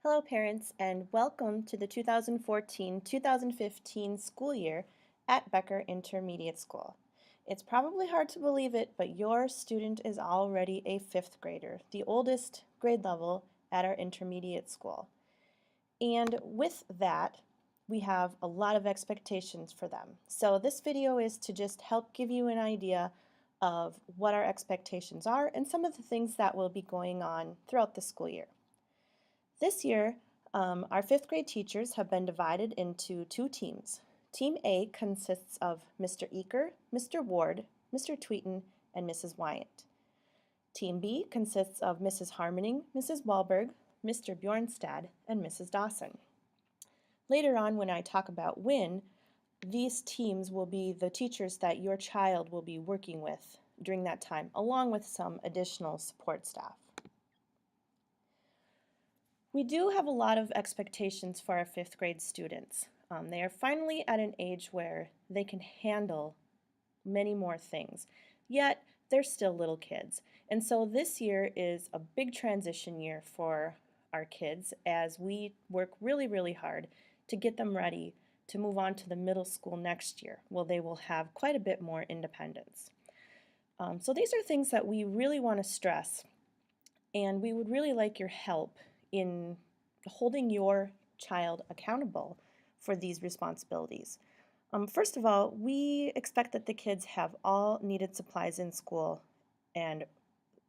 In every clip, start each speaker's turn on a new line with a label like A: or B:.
A: Hello parents and welcome to the 2014-2015 school year at Becker Intermediate School. It's probably hard to believe it, but your student is already a fifth grader, the oldest grade level at our intermediate school. And with that, we have a lot of expectations for them. So this video is to just help give you an idea of what our expectations are and some of the things that will be going on throughout the school year. This year, our fifth grade teachers have been divided into two teams. Team A consists of Mr. Eaker, Mr. Ward, Mr. Tweeton, and Mrs. Wyant. Team B consists of Mrs. Harmoning, Mrs. Wahlberg, Mr. Bjornstad, and Mrs. Dawson. Later on, when I talk about WIN, these teams will be the teachers that your child will be working with during that time, along with some additional support staff. We do have a lot of expectations for our fifth grade students. They are finally at an age where they can handle many more things, yet they're still little kids. And so this year is a big transition year for our kids as we work really, really hard to get them ready to move on to the middle school next year, where they will have quite a bit more independence. So these are things that we really want to stress, and we would really like your help in holding your child accountable for these responsibilities. First of all, we expect that the kids have all needed supplies in school and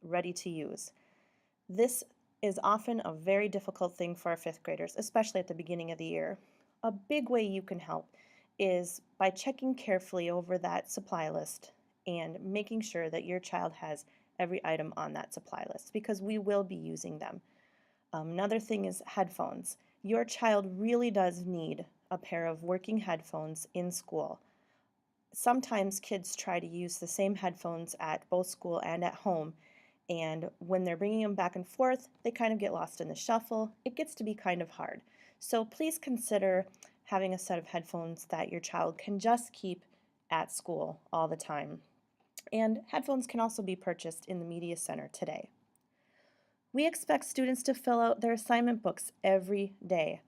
A: ready to use. This is often a very difficult thing for our fifth graders, especially at the beginning of the year. A big way you can help is by checking carefully over that supply list and making sure that your child has every item on that supply list, because we will be using them. Another thing is headphones. Your child really does need a pair of working headphones in school. Sometimes kids try to use the same headphones at both school and at home, and when they're bringing them back and forth, they kind of get lost in the shuffle. It gets to be kind of hard. So please consider having a set of headphones that your child can just keep at school all the time. And headphones can also be purchased in the Media Center today. We expect students to fill out their assignment books every day.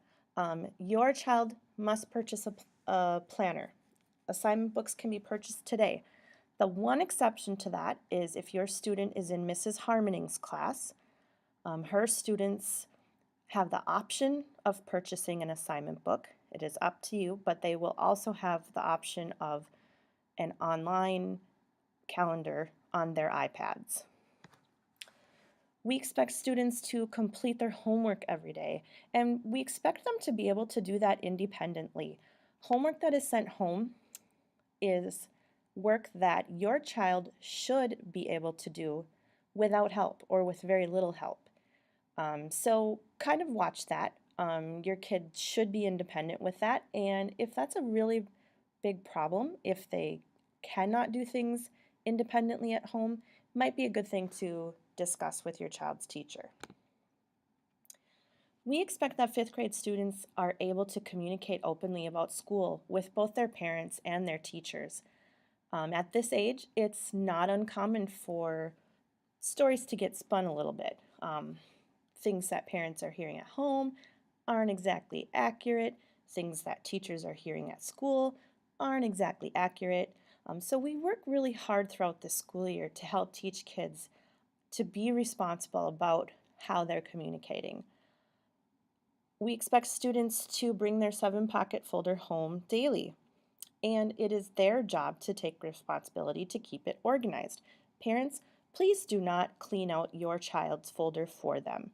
A: Your child must purchase a planner. Assignment books can be purchased today. The one exception to that is if your student is in Mrs. Harmoning's class. Her students have the option of purchasing an assignment book. It is up to you, but they will also have the option of an online calendar on their iPads. We expect students to complete their homework every day, and we expect them to be able to do that independently. Homework that is sent home is work that your child should be able to do without help or with very little help. So kind of watch that. Your kid should be independent with that, and if that's a really big problem, if they cannot do things independently at home, might be a good thing to discuss with your child's teacher. We expect that fifth grade students are able to communicate openly about school with both their parents and their teachers. At this age, it's not uncommon for stories to get spun a little bit. Things that parents are hearing at home aren't exactly accurate. Things that teachers are hearing at school aren't exactly accurate. So we work really hard throughout the school year to help teach kids to be responsible about how they're communicating. We expect students to bring their 7-pocket folder home daily, and it is their job to take responsibility to keep it organized. Parents, please do not clean out your child's folder for them.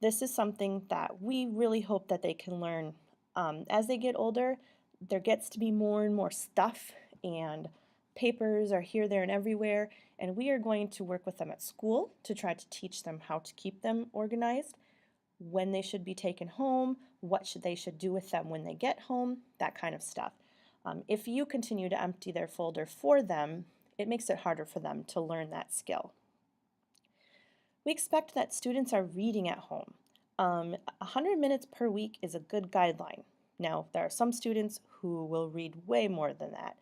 A: This is something that we really hope that they can learn. As they get older, there gets to be more and more stuff, and papers are here, there, and everywhere, and we are going to work with them at school to try to teach them how to keep them organized, when they should be taken home, what they should do with them when they get home, that kind of stuff. If you continue to empty their folder for them, it makes it harder for them to learn that skill. We expect that students are reading at home. 100 minutes per week is a good guideline. Now, there are some students who will read way more than that.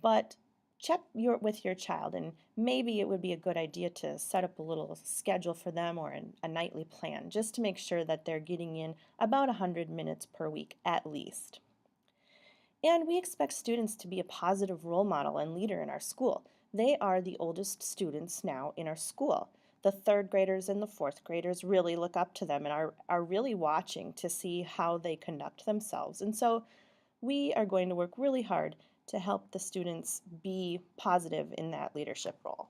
A: But check with your child, and maybe it would be a good idea to set up a little schedule for them or a nightly plan just to make sure that they're getting in about 100 minutes per week at least. And we expect students to be a positive role model and leader in our school. They are the oldest students now in our school. The third graders and the fourth graders really look up to them and are really watching to see how they conduct themselves. And so we are going to work really hard to help the students be positive in that leadership role.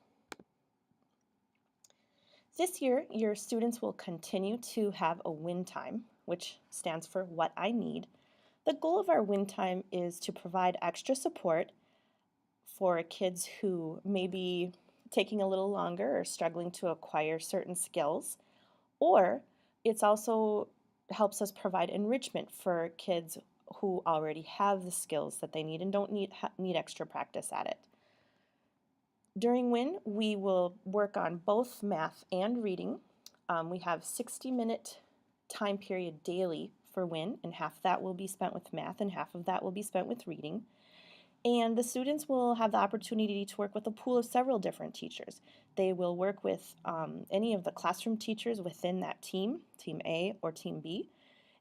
A: This year, your students will continue to have a win time, which stands for What I Need. The goal of our win time is to provide extra support for kids who may be taking a little longer or struggling to acquire certain skills, or it's also helps us provide enrichment for kids who already have the skills that they need and don't need extra practice at it. During WIN, we will work on both math and reading. We have 60-minute time period daily for WIN, and half of that will be spent with math and half of that will be spent with reading. And the students will have the opportunity to work with a pool of several different teachers. They will work with any of the classroom teachers within that team, Team A or Team B.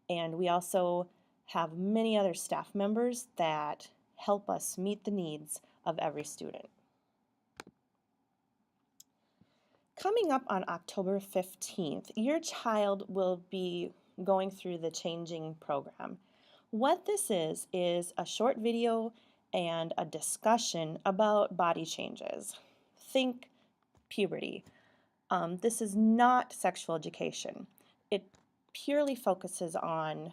A: And we also have many other staff members that help us meet the needs of every student. Coming up on October 15th, your child will be going through the changing program. What this is a short video and a discussion about body changes. Think puberty. This is not sexual education. It purely focuses on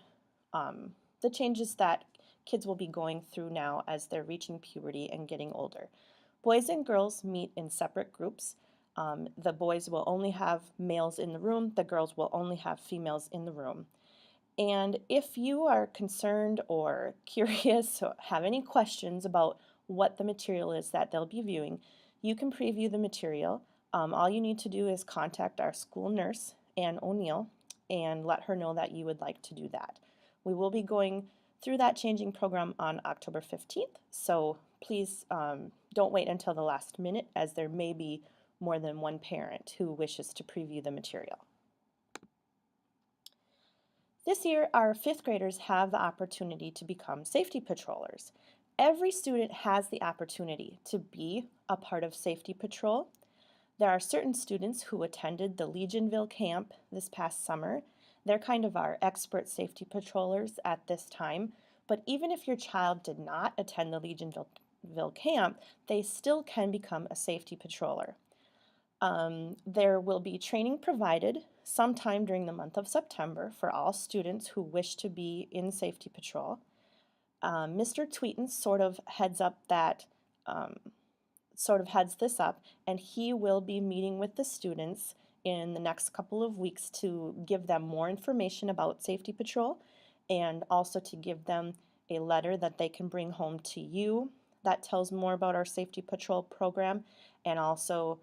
A: the changes that kids will be going through now as they're reaching puberty and getting older. Boys and girls meet in separate groups. The boys will only have males in the room, the girls will only have females in the room. And if you are concerned or curious or have any questions about what the material is that they'll be viewing, you can preview the material. All you need to do is contact our school nurse, Ann O'Neill, and let her know that you would like to do that. We will be going through that changing program on October 15th, so please don't wait until the last minute, as there may be more than one parent who wishes to preview the material. This year, our fifth graders have the opportunity to become safety patrollers. Every student has the opportunity to be a part of safety patrol. There are certain students who attended the Legionville camp this past summer. They're kind of our expert safety patrollers at this time, but even if your child did not attend the Legionville camp, they still can become a safety patroller. There will be training provided sometime during the month of September for all students who wish to be in safety patrol. Mr. Tweeten sort of heads this up, and he will be meeting with the students in the next couple of weeks to give them more information about safety patrol and also to give them a letter that they can bring home to you that tells more about our safety patrol program, and also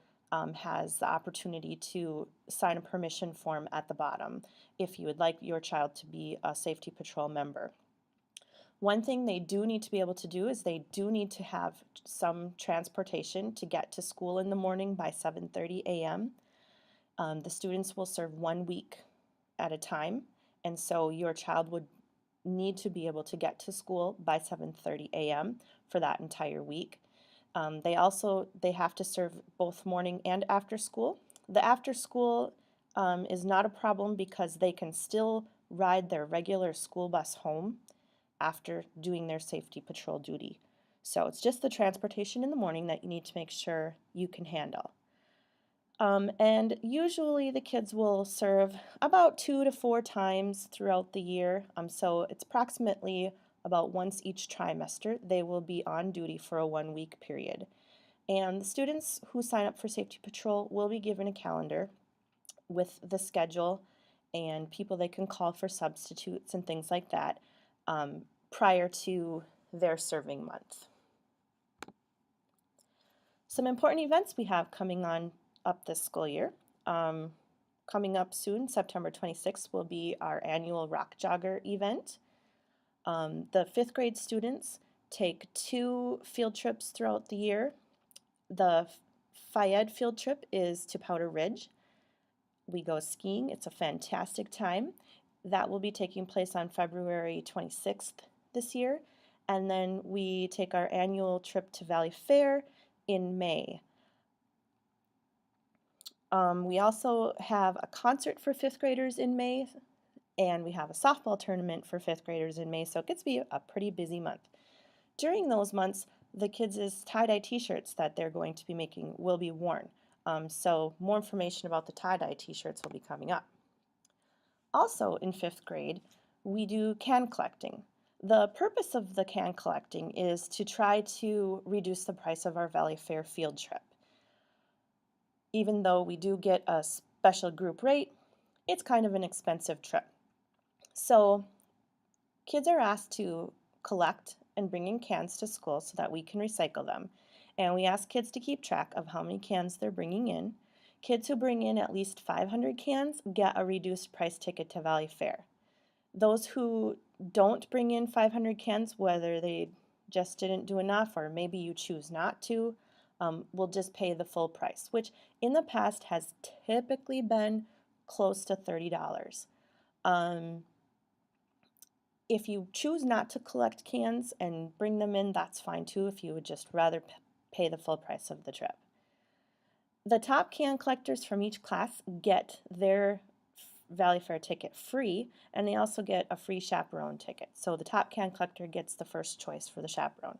A: has the opportunity to sign a permission form at the bottom if you would like your child to be a safety patrol member. One thing they do need to be able to do is they do need to have some transportation to get to school in the morning by 7:30 a.m. The students will serve 1 week at a time, and so your child would need to be able to get to school by 7:30 a.m. for that entire week. They have to serve both morning and after school. The after school is not a problem because they can still ride their regular school bus home after doing their safety patrol duty. So it's just the transportation in the morning that you need to make sure you can handle. And usually the kids will serve about 2 to 4 times throughout the year. So it's approximately about once each trimester they will be on duty for a 1-week period. And the students who sign up for safety patrol will be given a calendar with the schedule and people they can call for substitutes and things like that prior to their serving month. Some important events we have coming on up this school year. Coming up soon, September 26th, will be our annual Rock Jogger event. The 5th grade students take 2 field trips throughout the year. The Fayed field trip is to Powder Ridge. We go skiing. It's a fantastic time. That will be taking place on February 26th this year. And then we take our annual trip to Valley Fair in May. We also have a concert for fifth graders in May, and we have a softball tournament for fifth graders in May, so it gets to be a pretty busy month. During those months, the kids' tie-dye t-shirts that they're going to be making will be worn. So more information about the tie-dye t-shirts will be coming up. Also in fifth grade, we do can collecting. The purpose of the can collecting is to try to reduce the price of our Valley Fair field trip. Even though we do get a special group rate, it's kind of an expensive trip. So kids are asked to collect and bring in cans to school so that we can recycle them. And we ask kids to keep track of how many cans they're bringing in. Kids who bring in at least 500 cans get a reduced price ticket to Valley Fair. Those who don't bring in 500 cans, whether they just didn't do enough or maybe you choose not to, will just pay the full price, which in the past has typically been close to $30. If you choose not to collect cans and bring them in, that's fine too, if you would just rather pay the full price of the trip. The top can collectors from each class get their Valley Fair ticket free, and they also get a free chaperone ticket. So the top can collector gets the first choice for the chaperone.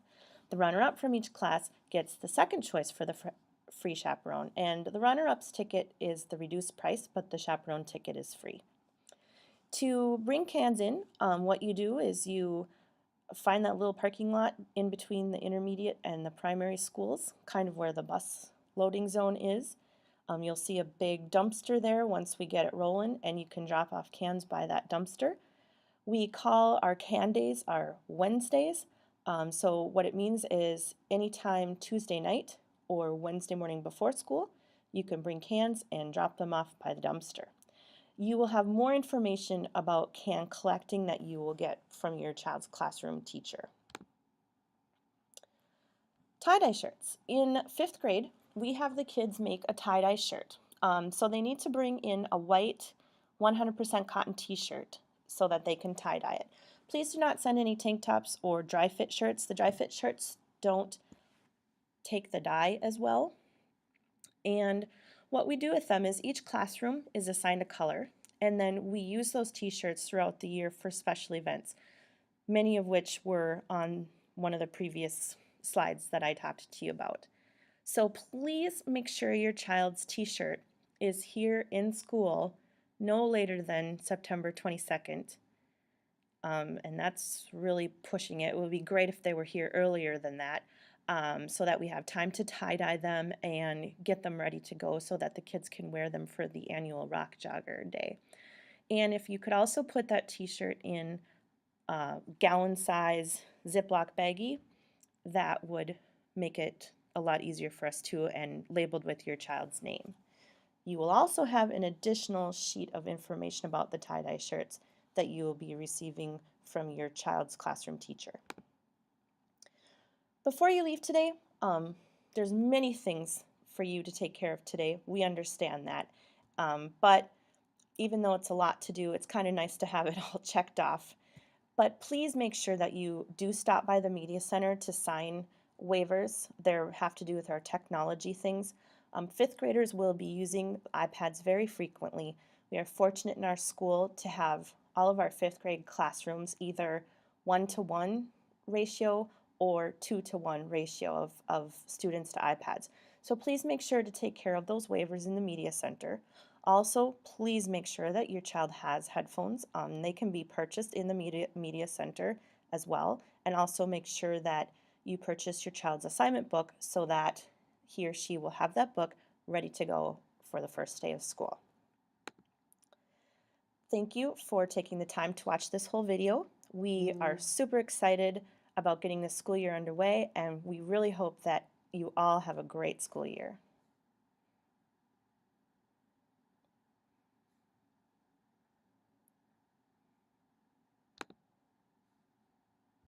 A: The runner-up from each class gets the second choice for the free chaperone, and the runner-up's ticket is the reduced price, but the chaperone ticket is free. To bring cans in, what you do is you find that little parking lot in between the intermediate and the primary schools, kind of where the bus loading zone is. You'll see a big dumpster there once we get it rolling, and you can drop off cans by that dumpster. We call our can days our Wednesdays. So what it means is anytime Tuesday night or Wednesday morning before school, you can bring cans and drop them off by the dumpster. You will have more information about can collecting that you will get from your child's classroom teacher. Tie-dye shirts. In fifth grade, we have the kids make a tie-dye shirt. So they need to bring in a white 100% cotton t-shirt so that they can tie-dye it. Please do not send any tank tops or dry fit shirts. The dry fit shirts don't take the dye as well. And what we do with them is each classroom is assigned a color, and then we use those t-shirts throughout the year for special events, many of which were on one of the previous slides that I talked to you about. So please make sure your child's t-shirt is here in school no later than September 22nd. And that's really pushing it. It would be great if they were here earlier than that, so that we have time to tie-dye them and get them ready to go so that the kids can wear them for the annual Rock Jogger Day. And if you could also put that t-shirt in gallon size Ziploc baggie, that would make it a lot easier for us too, and labeled with your child's name. You will also have an additional sheet of information about the tie-dye shirts that you will be receiving from your child's classroom teacher. Before you leave today, there's many things for you to take care of today. We understand that. But even though it's a lot to do, it's kind of nice to have it all checked off. But please make sure that you do stop by the Media Center to sign waivers. They have to do with our technology things. Fifth graders will be using iPads very frequently. We are fortunate in our school to have all of our fifth grade classrooms either 1-to-1 ratio or 2-to-1 ratio of students to iPads. So please make sure to take care of those waivers in the Media Center. Also, please make sure that your child has headphones. They can be purchased in the Media Center as well. And also make sure that you purchase your child's assignment book so that he or she will have that book ready to go for the first day of school. Thank you for taking the time to watch this whole video. We are super excited about getting this school year underway, and we really hope that you all have a great school year.